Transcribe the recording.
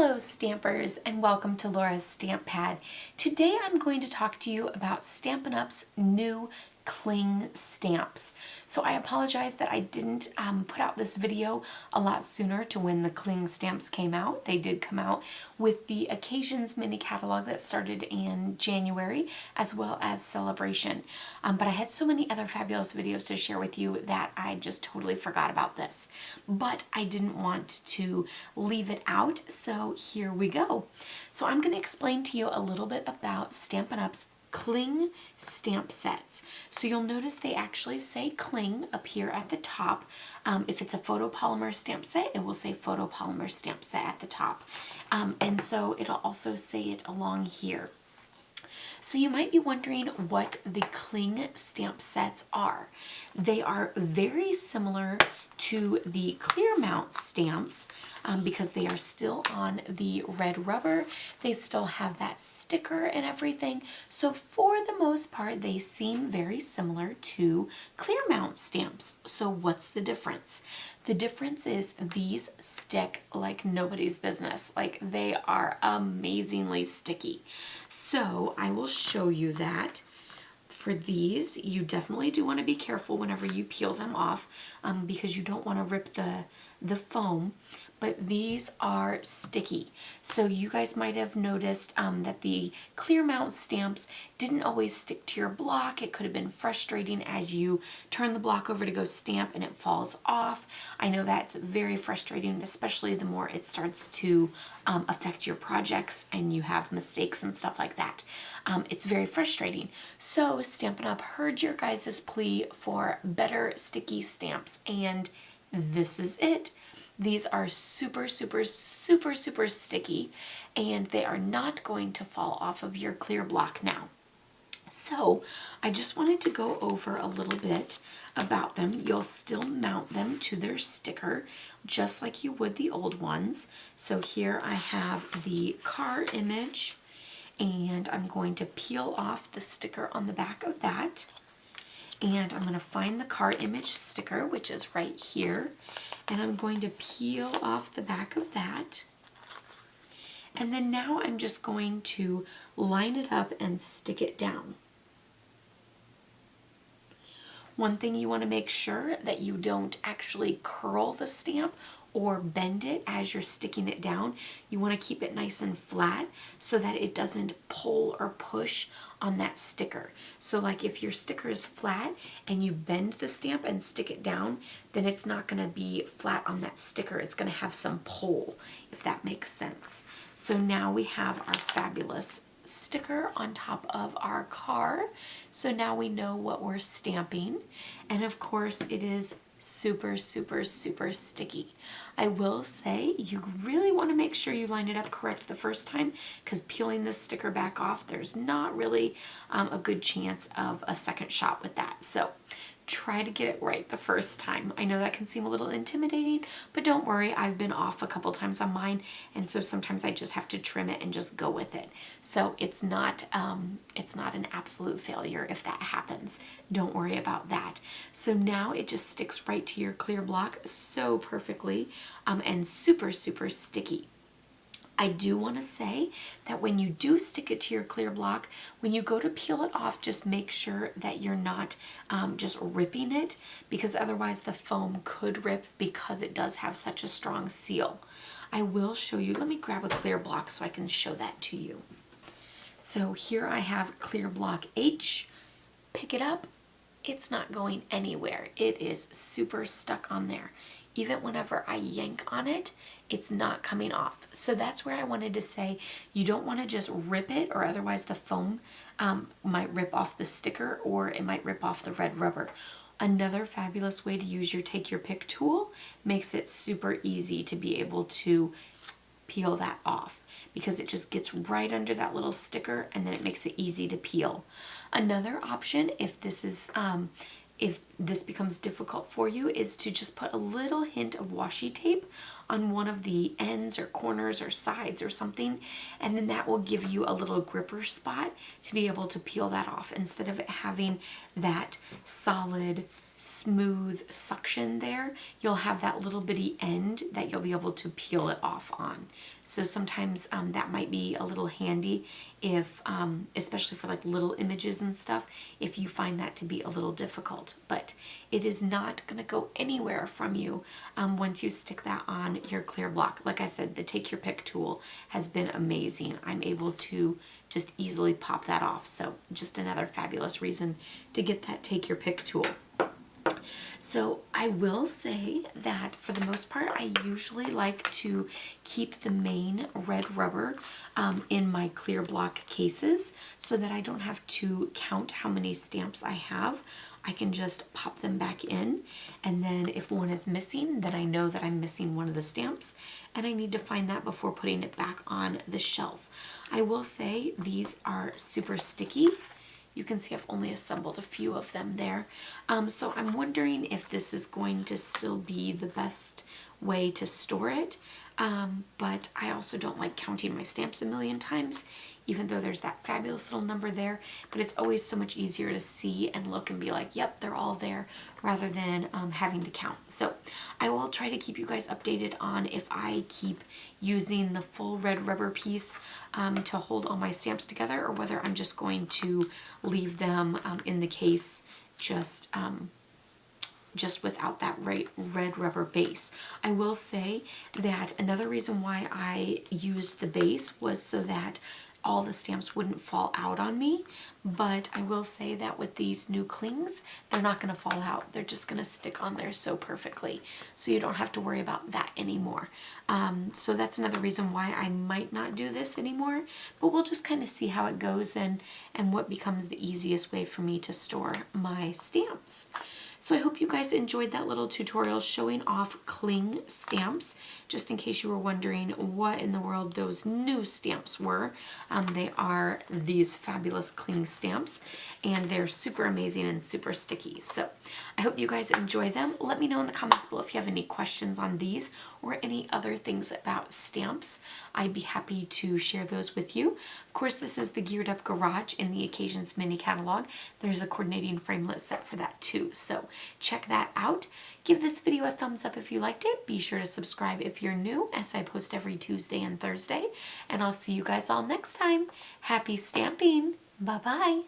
Hello Stampers and welcome to Laura's Stamp Pad. Today I'm going to talk to you about Stampin' Up's new cling stamps. So I apologize that I didn't put out this video a lot sooner to when the cling stamps came out. They did come out with the Occasions mini catalog that started in January, as well as Sale-A-Bration. But I had so many other fabulous videos to share with you that I just totally forgot about this. But I didn't want to leave it out, so here we go. So I'm going to explain to you a little bit about Stampin' Up's cling stamp sets. So you'll notice they actually say cling up here at the top. If it's a photopolymer stamp set, it will say photopolymer stamp set at the top. And so it'll also say it along here. So you might be wondering what the cling stamp sets are. They are very similar to the clear mount stamps because they are still on the red rubber. They still have that sticker and everything. So for the most part, they seem very similar to clear mount stamps. So what's the difference? The difference is these stick like nobody's business. Like they are amazingly sticky. So I will show you that. For these, you definitely do want to be careful whenever you peel them off because you don't want to rip the foam, but these are sticky. So you guys might have noticed that the clear mount stamps didn't always stick to your block. It could have been frustrating as you turn the block over to go stamp and it falls off. I know that's very frustrating, especially the more it starts to affect your projects and you have mistakes and stuff like that. It's very frustrating. So Stampin' Up! Heard your guys' plea for better sticky stamps, and this is it. These are super, super, super, super sticky, and they are not going to fall off of your clear block now. So I just wanted to go over a little bit about them. You'll still mount them to their sticker just like you would the old ones. So here I have the car image, and I'm going to peel off the sticker on the back of that. And I'm going to find the car image sticker, which is right here. And I'm going to peel off the back of that. And then now I'm just going to line it up and stick it down. One thing you want to make sure that you don't actually curl the stamp or bend it as you're sticking it down. You want to keep it nice and flat so that it doesn't pull or push on that sticker. So like if your sticker is flat and you bend the stamp and stick it down, then it's not going to be flat on that sticker. It's going to have some pull, if that makes sense. So now we have our fabulous sticker on top of our car. So now we know what we're stamping. And of course it is super, super, super sticky. I will say you really want to make sure you line it up correct the first time, because peeling this sticker back off, there's not really a good chance of a second shot with that. So try to get it right the first time. I know that can seem a little intimidating, but don't worry, I've been off a couple times on mine, and so sometimes I just have to trim it and just go with it. So it's not an absolute failure if that happens. Don't worry about that. So now it just sticks right to your clear block so perfectly, and super, super sticky. I do want to say that when you do stick it to your clear block, when you go to peel it off, just make sure that you're not just ripping it, because otherwise the foam could rip because it does have such a strong seal. I will show you, let me grab a clear block so I can show that to you. So here I have clear block H. Pick it up. It's not going anywhere. It is super stuck on there. Even whenever I yank on it, it's not coming off. So that's where I wanted to say you don't want to just rip it, or otherwise the foam might rip off the sticker, or it might rip off the red rubber. Another fabulous way to use your take your pick tool makes it super easy to be able to peel that off, because it just gets right under that little sticker, and then it makes it easy to peel. Another option, if this becomes difficult for you, is to just put a little hint of washi tape on one of the ends or corners or sides or something, and then that will give you a little gripper spot to be able to peel that off, instead of it having that solid smooth suction there, you'll have that little bitty end that you'll be able to peel it off on. So sometimes that might be a little handy if, especially for like little images and stuff, if you find that to be a little difficult. But it is not going to go anywhere from you once you stick that on your clear block. Like I said, the Take Your Pick tool has been amazing. I'm able to just easily pop that off. So just another fabulous reason to get that Take Your Pick tool. So I will say that for the most part, I usually like to keep the main red rubber in my clear block cases so that I don't have to count how many stamps I have. I can just pop them back in, and then if one is missing, then I know that I'm missing one of the stamps, and I need to find that before putting it back on the shelf. I will say these are super sticky. You can see I've only assembled a few of them there. So I'm wondering if this is going to still be the best way to store it. But I also don't like counting my stamps a million times, even though there's that fabulous little number there. But it's always so much easier to see and look and be like, yep, they're all there, rather than having to count. So I will try to keep you guys updated on if I keep using the full red rubber piece to hold all my stamps together, or whether I'm just going to leave them in the case just without that red rubber base. I will say that another reason why I used the base was so that all the stamps wouldn't fall out on me, but I will say that with these new clings, they're not going to fall out. They're just going to stick on there so perfectly, so you don't have to worry about that anymore. So that's another reason why I might not do this anymore, but we'll just kind of see how it goes and what becomes the easiest way for me to store my stamps. So I hope you guys enjoyed that little tutorial showing off cling stamps, just in case you were wondering what in the world those new stamps were. They are these fabulous cling stamps, and they're super amazing and super sticky. So I hope you guys enjoy them. Let me know in the comments below if you have any questions on these or any other things about stamps. I'd be happy to share those with you. Of course, this is the Geared Up Garage in the Occasions mini catalog. There's a coordinating framelit set for that too, so check that out. Give this video a thumbs up if you liked it. Be sure to subscribe if you're new, as I post every Tuesday and Thursday. And I'll see you guys all next time. Happy stamping! Bye-bye!